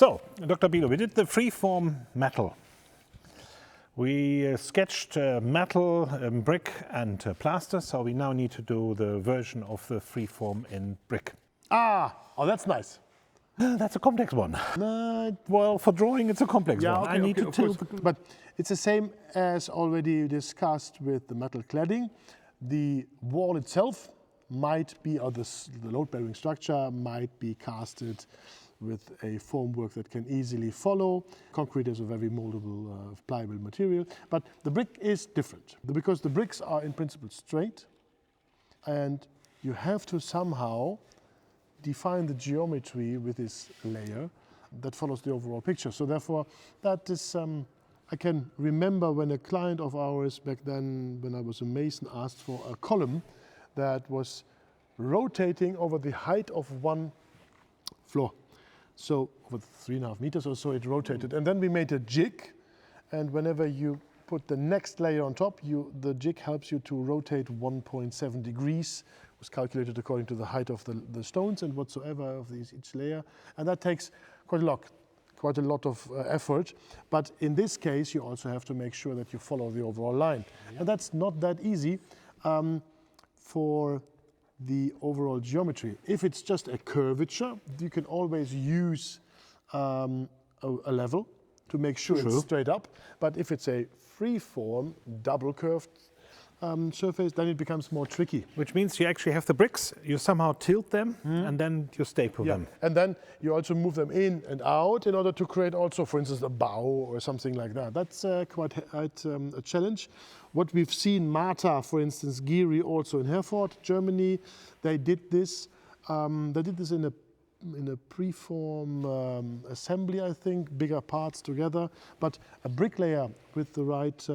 So, Dr. Bilo, we did the freeform metal. We sketched metal, brick and plaster, so we now need to do the version of the freeform in brick. Oh, that's nice. That's a complex one. Well, for drawing it's a complex one. Okay, I need to tilt. But it's the same as already discussed with the metal cladding. The wall itself might be, or the load-bearing structure might be casted with a formwork that can easily follow. Concrete is a very moldable, pliable material, but the brick is different because the bricks are in principle straight, and you have to somehow define the geometry with this layer that follows the overall picture. So therefore, that is, I can remember when a client of ours back then, when I was a mason, asked for a column that was rotating over the height of one floor. So over 3.5 meters or so it rotated. And then we made a jig, and whenever you put the next layer on top, the jig helps you to rotate 1.7 degrees. It was calculated according to the height of the stones and whatsoever of each layer. And that takes quite a lot of effort. But in this case, you also have to make sure that you follow the overall line. Yeah. And that's not that easy for the overall geometry. If it's just a curvature, you can always use a level to make sure it's straight up. But if it's a free-form, double curved surface, then it becomes more tricky. Which means you actually have the bricks, you somehow tilt them, and then you staple them. And then you also move them in and out in order to create also, for instance, a bow or something like that. That's quite a challenge. What we've seen, Marta, for instance, Giri, also in Herford, Germany, they did this. They did this in a preform assembly, I think, bigger parts together. But a bricklayer with the right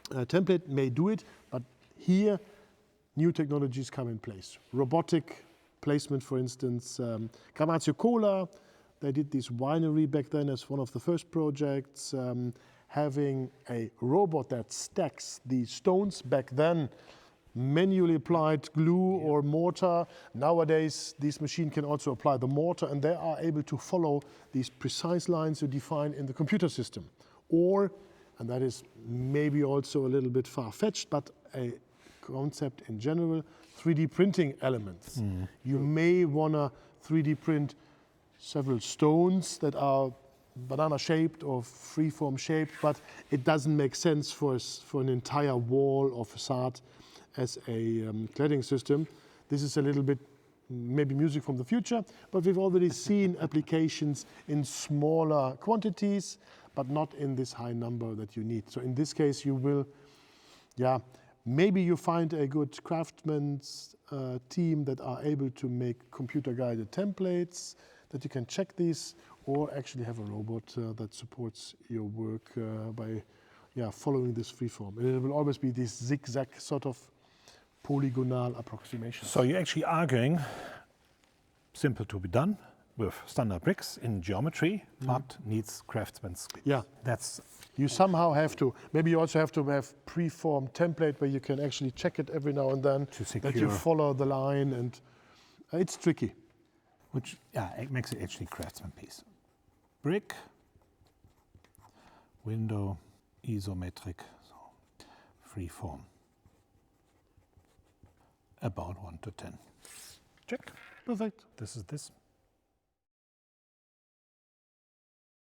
template may do it, but here new technologies come in place. Robotic placement, for instance, Gramazio Cola, they did this winery back then as one of the first projects, having a robot that stacks the stones. Back then, manually applied glue or mortar. Nowadays, this machine can also apply the mortar, and they are able to follow these precise lines you define in the computer system. Or, and that is maybe also a little bit far-fetched, but a concept in general, 3D printing elements. You may want to 3D print several stones that are banana-shaped or free-form shaped, but it doesn't make sense for an entire wall or facade as a cladding system. This is a little bit maybe music from the future, but we've already seen applications in smaller quantities, but not in this high number that you need. So in this case, you will, maybe you find a good craftsman's team that are able to make computer-guided templates, that you can check these, or actually have a robot that supports your work by following this freeform. And it will always be this zigzag sort of polygonal approximation. So you're actually arguing, simple to be done, with standard bricks in geometry, but needs craftsman's skill. Yeah. You somehow have to, maybe you also have to have preformed template where you can actually check it every now and then, that you follow the line, and it's tricky. Which, it makes it actually craftsman piece. Brick, window, isometric, so free form. About 1 to 10. Check. Perfect. This is this.